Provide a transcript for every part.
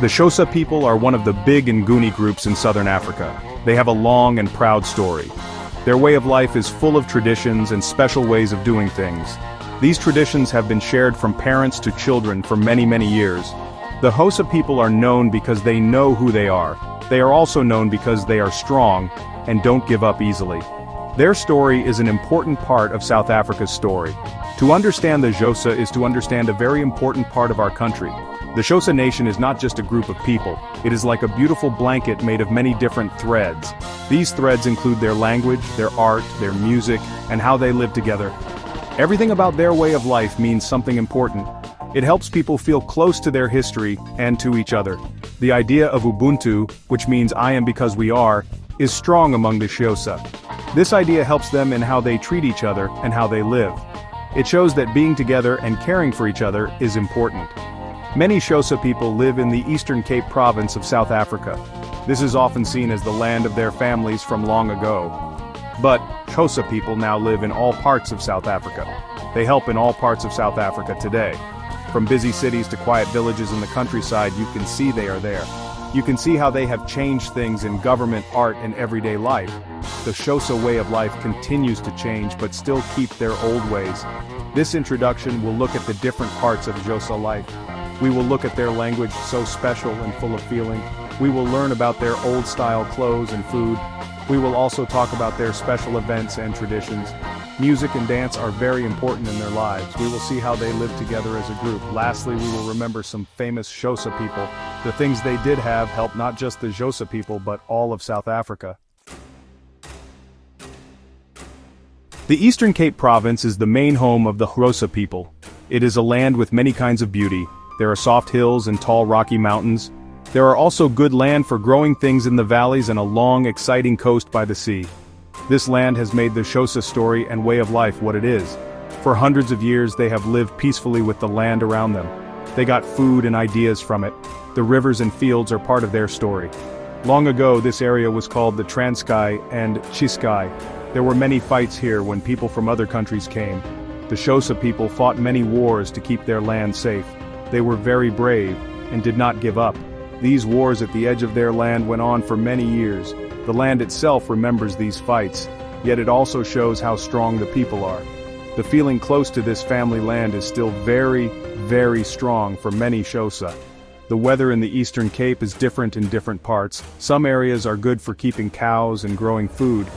The Xhosa people are one of the big Nguni groups in southern Africa. They have a long and proud story. Their way of life is full of traditions and special ways of doing things. These traditions have been shared from parents to children for many, many years. The Xhosa people are known because they know who they are. They are also known because they are strong and don't give up easily. Their story is an important part of South Africa's story. To understand the Xhosa is to understand a very important part of our country. The Xhosa nation is not just a group of people, it is like a beautiful blanket made of many different threads. These threads include their language, their art, their music, and how they live together. Everything about their way of life means something important. It helps people feel close to their history and to each other. The idea of Ubuntu, which means I am because we are, is strong among the Xhosa. This idea helps them in how they treat each other and how they live. It shows that being together and caring for each other is important. Many Xhosa people live in the Eastern Cape province of South Africa. This is often seen as the land of their families from long ago. But Xhosa people now live in all parts of South Africa. They help in all parts of South Africa today. From busy cities to quiet villages in the countryside, you can see they are there. You can see how they have changed things in government, art, and everyday life. The Xhosa way of life continues to change but still keep their old ways. This introduction will look at the different parts of Xhosa life. We will look at their language, so special and full of feeling. We will learn about their old-style clothes and food. We will also talk about their special events and traditions. Music and dance are very important in their lives. We will see how they live together as a group. Lastly, we will remember some famous Xhosa people. The things they did have helped not just the Xhosa people but all of South Africa. The Eastern Cape province is the main home of the Xhosa people. It is a land with many kinds of beauty. There are soft hills and tall rocky mountains. There are also good land for growing things in the valleys and a long, exciting coast by the sea. This land has made the Xhosa story and way of life what it is. For hundreds of years they have lived peacefully with the land around them. They got food and ideas from it. The rivers and fields are part of their story. Long ago this area was called the Transkei and Ciskei. There were many fights here when people from other countries came. The Xhosa people fought many wars to keep their land safe. They were very brave and did not give up. These wars at the edge of their land went on for many years. The land itself remembers these fights, yet it also shows how strong the people are. The feeling close to this family land is still very, very strong for many Xhosa. The weather in the Eastern Cape is different in different parts. Some areas are good for keeping cows and growing food.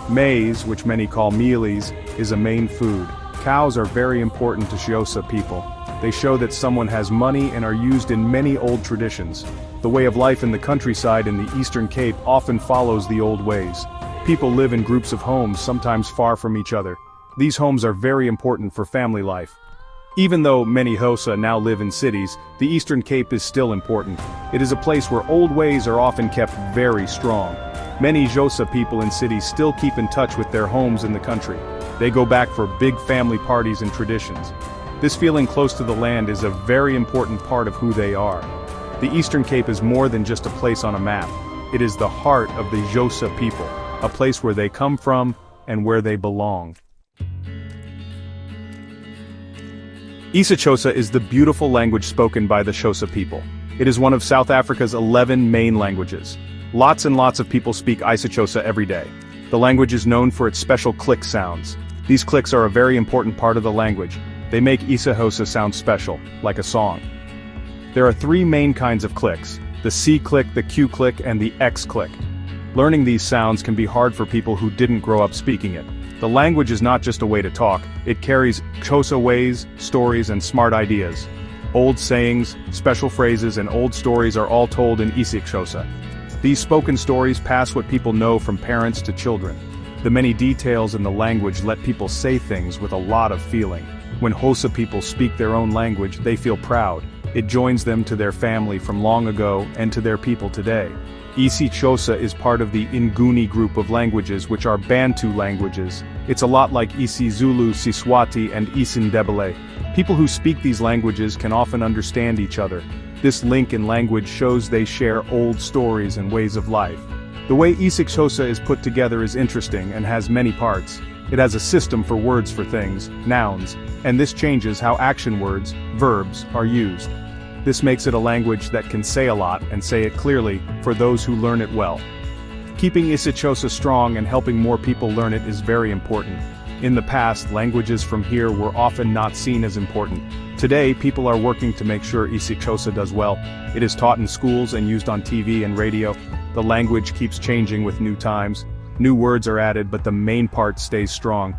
Maize, which many call mealies, is a main food. Cows are very important to Xhosa people. They show that someone has money and are used in many old traditions. The way of life in the countryside in the Eastern Cape often follows the old ways. People live in groups of homes, sometimes far from each other. These homes are very important for family life. Even though many Xhosa now live in cities, the Eastern Cape is still important. It is a place where old ways are often kept very strong. Many Xhosa people in cities still keep in touch with their homes in the country. They go back for big family parties and traditions. This feeling close to the land is a very important part of who they are. The Eastern Cape is more than just a place on a map. It is the heart of the Xhosa people, a place where they come from and where they belong. isiXhosa is the beautiful language spoken by the Xhosa people. It is one of South Africa's 11 main languages. Lots and lots of people speak isiXhosa every day. The language is known for its special click sounds. These clicks are a very important part of the language. They make isiXhosa sound special, like a song. There are three main kinds of clicks: the C click, the Q click, and the X click. Learning these sounds can be hard for people who didn't grow up speaking it. The language is not just a way to talk, it carries Xhosa ways, stories, and smart ideas. Old sayings, special phrases, and old stories are all told in isiXhosa. These spoken stories pass what people know from parents to children. The many details in the language let people say things with a lot of feeling. When Xhosa people speak their own language, they feel proud. It joins them to their family from long ago and to their people today. isiXhosa is part of the Nguni group of languages, which are Bantu languages. It's a lot like isiZulu, Siswati, and isiNdebele. People who speak these languages can often understand each other. This link in language shows they share old stories and ways of life. The way isiXhosa is put together is interesting and has many parts. It has a system for words for things, nouns, and this changes how action words, verbs, are used. This makes it a language that can say a lot and say it clearly for those who learn it well. Keeping Xhosa strong and helping more people learn it is very important. In the past, languages from here were often not seen as important. Today, people are working to make sure Xhosa does well. It is taught in schools and used on TV and radio. The language keeps changing with new times. New words are added, but the main part stays strong.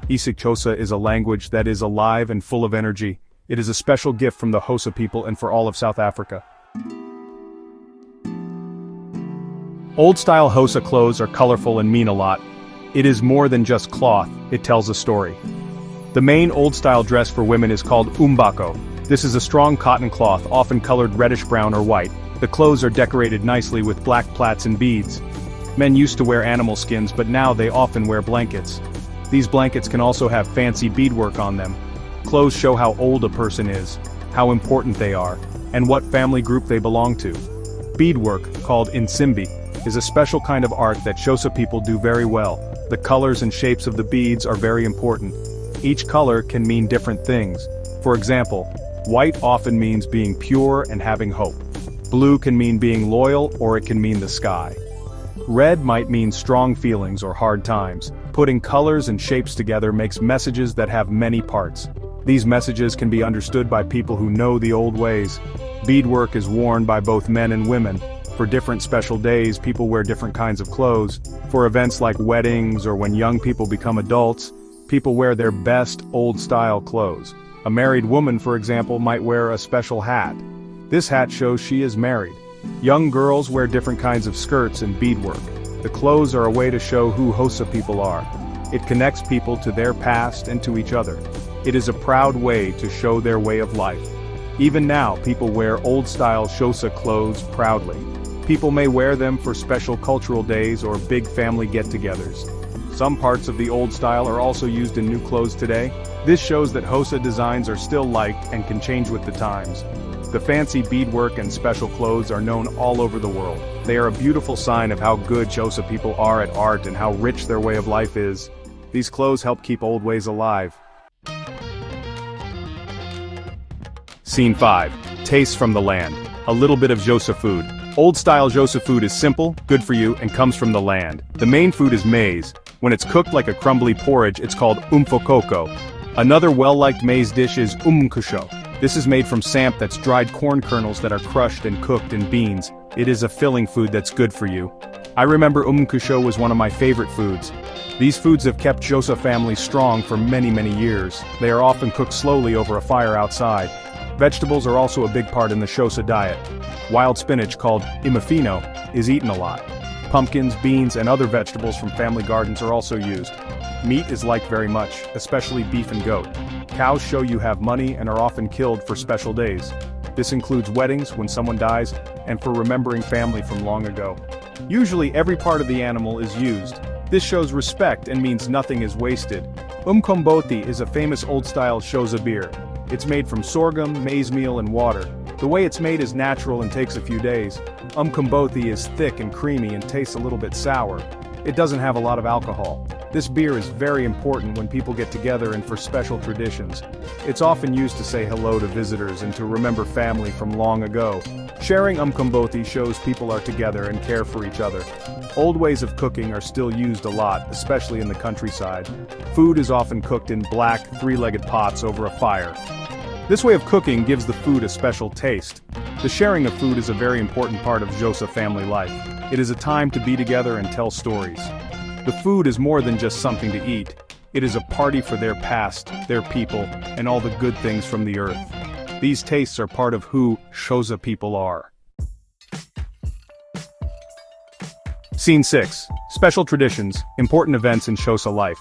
Xhosa is a language that is alive and full of energy. It is a special gift from the Xhosa people and for all of South Africa. Old-style Xhosa clothes are colorful and mean a lot. It is more than just cloth, it tells a story. The main old-style dress for women is called umbako. This is a strong cotton cloth, often colored reddish-brown or white. The clothes are decorated nicely with black plaits and beads. Men used to wear animal skins, but now they often wear blankets. These blankets can also have fancy beadwork on them. Clothes show how old a person is, how important they are, and what family group they belong to. Beadwork, called insimbi, is a special kind of art that Xhosa people do very well. The colors and shapes of the beads are very important. Each color can mean different things. For example, white often means being pure and having hope. Blue can mean being loyal, or it can mean the sky. Red might mean strong feelings or hard times. Putting colors and shapes together makes messages that have many parts. These messages can be understood by people who know the old ways. Beadwork is worn by both men and women. For different special days, people wear different kinds of clothes. For events like weddings or when young people become adults, people wear their best old-style clothes. A married woman, for example, might wear a special hat. This hat shows she is married. Young girls wear different kinds of skirts and beadwork. The clothes are a way to show who Xhosa people are. It connects people to their past and to each other. It is a proud way to show their way of life. Even now, people wear old-style Xhosa clothes proudly. People may wear them for special cultural days or big family get-togethers. Some parts of the old style are also used in new clothes today. This shows that Xhosa designs are still liked and can change with the times. The fancy beadwork and special clothes are known all over the world. They are a beautiful sign of how good Xhosa people are at art and how rich their way of life is. These clothes help keep old ways alive. Scene 5. Tastes from the land. A little bit of Xhosa food. Old-style Xhosa food is simple, good for you, and comes from the land. The main food is maize. When it's cooked like a crumbly porridge, it's called umfokoko. Another well-liked maize dish is umkusho. This is made from samp that's dried corn kernels that are crushed and cooked in beans. It is a filling food that's good for you. I remember umkusho was one of my favorite foods. These foods have kept Xhosa families strong for many, many years. They are often cooked slowly over a fire outside. Vegetables are also a big part in the Xhosa diet. Wild spinach, called imafino, is eaten a lot. Pumpkins, beans, and other vegetables from family gardens are also used. Meat is liked very much, especially beef and goat. Cows show you have money and are often killed for special days. This includes weddings, when someone dies, and for remembering family from long ago. Usually every part of the animal is used. This shows respect and means nothing is wasted. Umkomboti is a famous old-style Xhosa beer. It's made from sorghum, maize meal, and water. The way it's made is natural and takes a few days. Umkomboti is thick and creamy and tastes a little bit sour. It doesn't have a lot of alcohol. This beer is very important when people get together and for special traditions. It's often used to say hello to visitors and to remember family from long ago. Sharing umkomboti shows people are together and care for each other. Old ways of cooking are still used a lot, especially in the countryside. Food is often cooked in black, three-legged pots over a fire. This way of cooking gives the food a special taste. The sharing of food is a very important part of Xhosa family life. It is a time to be together and tell stories. The food is more than just something to eat. It is a party for their past, their people, and all the good things from the earth. These tastes are part of who Xhosa people are. Scene 6. Special traditions, important events in Xhosa life.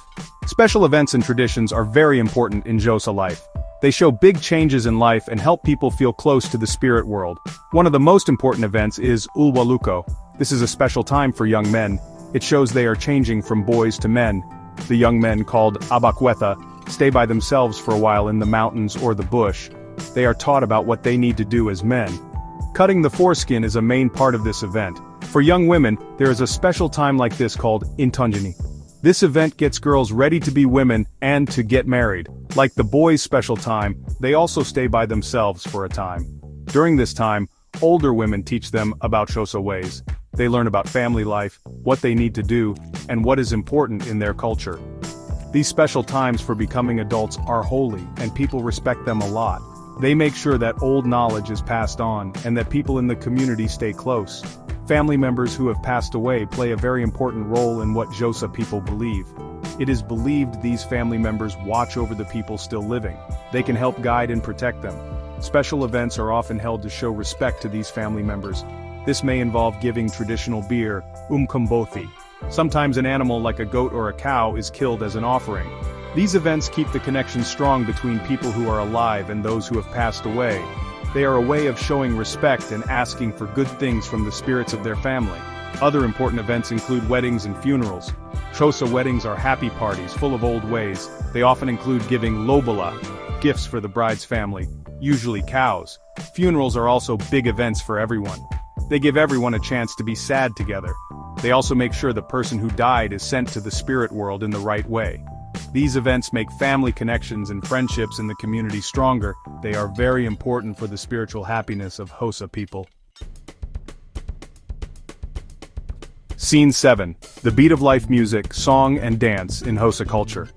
Special events and traditions are very important in Xhosa life. They show big changes in life and help people feel close to the spirit world. One of the most important events is Ulwaluko. This is a special time for young men. It shows they are changing from boys to men. The young men, called abakwetha, stay by themselves for a while in the mountains or the bush. They are taught about what they need to do as men. Cutting the foreskin is a main part of this event. For young women, there is a special time like this called intunjini. This event gets girls ready to be women and to get married. Like the boys' special time, they also stay by themselves for a time. During this time, older women teach them about Xhosa ways. They learn about family life, what they need to do, and what is important in their culture. These special times for becoming adults are holy, and people respect them a lot. They make sure that old knowledge is passed on, and that people in the community stay close. Family members who have passed away play a very important role in what Xhosa people believe. It is believed these family members watch over the people still living. They can help guide and protect them. Special events are often held to show respect to these family members. This may involve giving traditional beer, umkombothi. Sometimes an animal like a goat or a cow is killed as an offering. These events keep the connection strong between people who are alive and those who have passed away. They are a way of showing respect and asking for good things from the spirits of their family. Other important events include weddings and funerals. Xhosa weddings are happy parties full of old ways. They often include giving lobola, gifts for the bride's family, usually cows. Funerals are also big events for everyone. They give everyone a chance to be sad together. They also make sure the person who died is sent to the spirit world in the right way. These events make family connections and friendships in the community stronger. They are very important for the spiritual happiness of Xhosa people. Scene 7. The beat of life music, song and dance in Xhosa culture.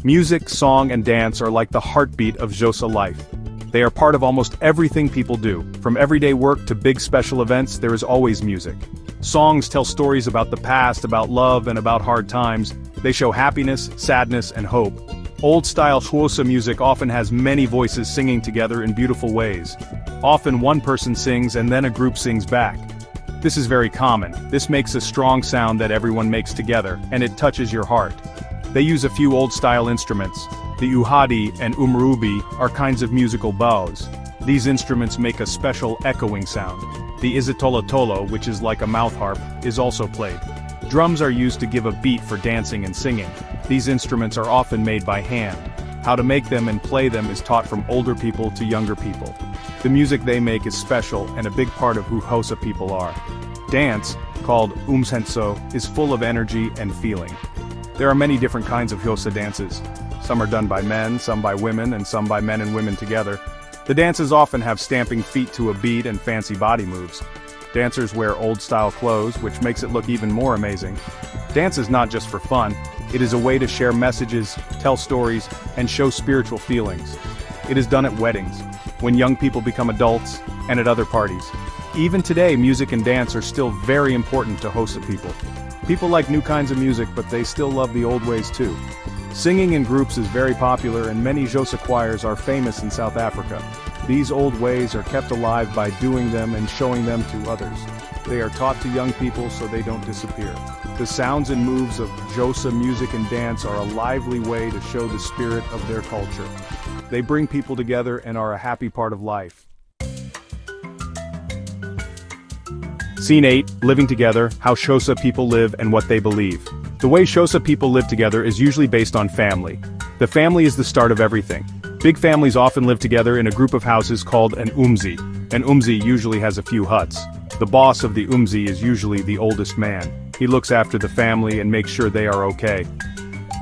Music, song and dance are like the heartbeat of Xhosa life. They are part of almost everything people do. From everyday work to big special events, there is always music. Songs tell stories about the past, about love, and about hard times. They show happiness, sadness, and hope. Old-style Xhosa music often has many voices singing together in beautiful ways. Often one person sings and then a group sings back. This is very common. This makes a strong sound that everyone makes together, and it touches your heart. They use a few old-style instruments. The uhadi and umrubi are kinds of musical bows. These instruments make a special echoing sound. The izitolotolo, which is like a mouth harp, is also played. Drums are used to give a beat for dancing and singing. These instruments are often made by hand. How to make them and play them is taught from older people to younger people. The music they make is special and a big part of who Xhosa people are. Dance, called umsenso, is full of energy and feeling. There are many different kinds of Xhosa dances. Some are done by men, some by women, and some by men and women together. The dances often have stamping feet to a beat and fancy body moves. Dancers wear old-style clothes, which makes it look even more amazing. Dance is not just for fun, it is a way to share messages, tell stories, and show spiritual feelings. It is done at weddings, when young people become adults, and at other parties. Even today, music and dance are still very important to Xhosa people. People like new kinds of music, but they still love the old ways too. Singing in groups is very popular, and many Xhosa choirs are famous in South Africa. These old ways are kept alive by doing them and showing them to others. They are taught to young people so they don't disappear. The sounds and moves of Xhosa music and dance are a lively way to show the spirit of their culture. They bring people together and are a happy part of life. Scene 8. Living together, how Xhosa people live and what they believe. The way Xhosa people live together is usually based on family. The family is the start of everything. Big families often live together in a group of houses called an umzi. An umzi usually has a few huts. The boss of the umzi is usually the oldest man. He looks after the family and makes sure they are okay.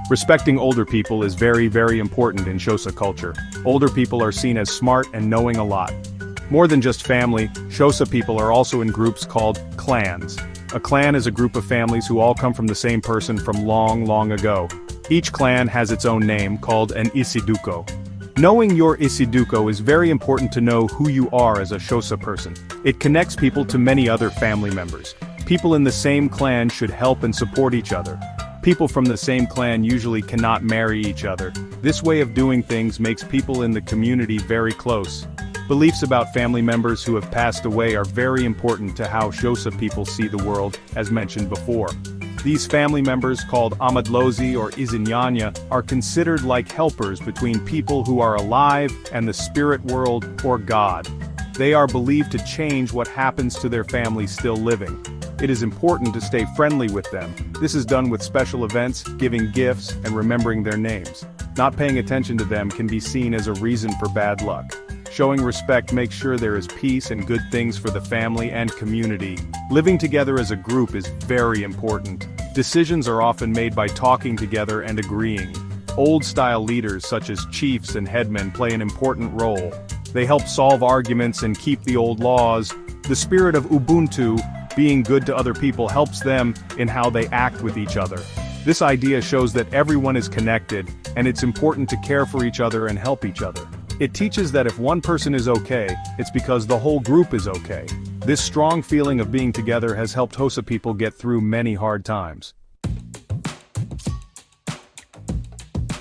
Respecting older people is very, very important in Xhosa culture. Older people are seen as smart and knowing a lot. More than just family, Xhosa people are also in groups called clans. A clan is a group of families who all come from the same person from long, long ago. Each clan has its own name, called an isiduko. Knowing your isiduko is very important to know who you are as a Xhosa person. It connects people to many other family members. People in the same clan should help and support each other. People from the same clan usually cannot marry each other. This way of doing things makes people in the community very close. Beliefs about family members who have passed away are very important to how Xhosa people see the world, as mentioned before. These family members, called amadlozi or izinyanya, are considered like helpers between people who are alive and the spirit world or God. They are believed to change what happens to their family still living. It is important to stay friendly with them. This is done with special events, giving gifts, and remembering their names. Not paying attention to them can be seen as a reason for bad luck. Showing respect makes sure there is peace and good things for the family and community. Living together as a group is very important. Decisions are often made by talking together and agreeing. Old-style leaders such as chiefs and headmen play an important role. They help solve arguments and keep the old laws. The spirit of Ubuntu, being good to other people, helps them in how they act with each other. This idea shows that everyone is connected, and it's important to care for each other and help each other. It teaches that if one person is okay, it's because the whole group is okay. This strong feeling of being together has helped Xhosa people get through many hard times.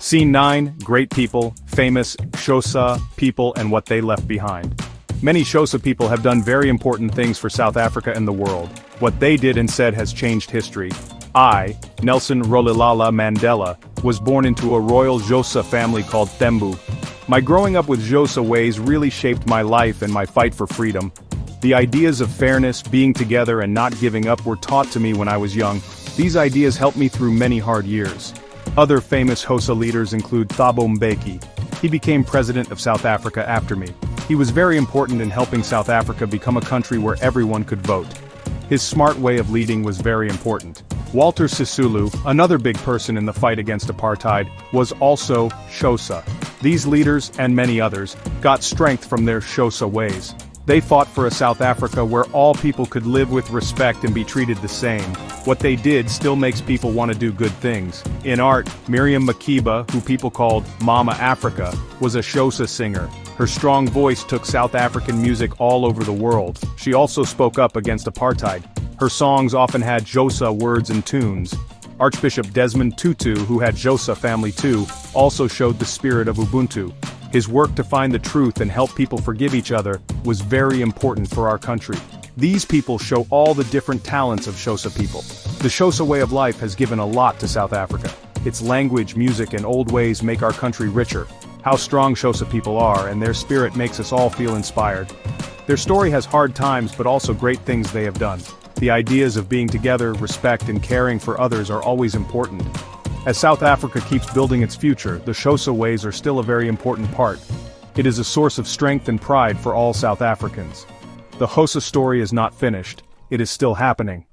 Scene 9, Great People, Famous Xhosa People and What They Left Behind. Many Xhosa people have done very important things for South Africa and the world. What they did and said has changed history. I, Nelson Rolihlahla Mandela, was born into a royal Xhosa family called Thembu. My growing up with Xhosa ways really shaped my life and my fight for freedom. The ideas of fairness, being together and not giving up were taught to me when I was young. These ideas helped me through many hard years. Other famous Xhosa leaders include Thabo Mbeki. He became president of South Africa after me. He was very important in helping South Africa become a country where everyone could vote. His smart way of leading was very important. Walter Sisulu, another big person in the fight against apartheid, was also Xhosa. These leaders, and many others, got strength from their Xhosa ways. They fought for a South Africa where all people could live with respect and be treated the same. What they did still makes people want to do good things. In art, Miriam Makeba, who people called Mama Africa, was a Xhosa singer. Her strong voice took South African music all over the world. She also spoke up against apartheid. Her songs often had Xhosa words and tunes. Archbishop Desmond Tutu, who had Xhosa family too, also showed the spirit of Ubuntu. His work to find the truth and help people forgive each other was very important for our country. These people show all the different talents of Xhosa people. The Xhosa way of life has given a lot to South Africa. Its language, music and old ways make our country richer. How strong Xhosa people are, and their spirit makes us all feel inspired. Their story has hard times but also great things they have done. The ideas of being together, respect and caring for others are always important. As South Africa keeps building its future, the Xhosa ways are still a very important part. It is a source of strength and pride for all South Africans. The Xhosa story is not finished, it is still happening.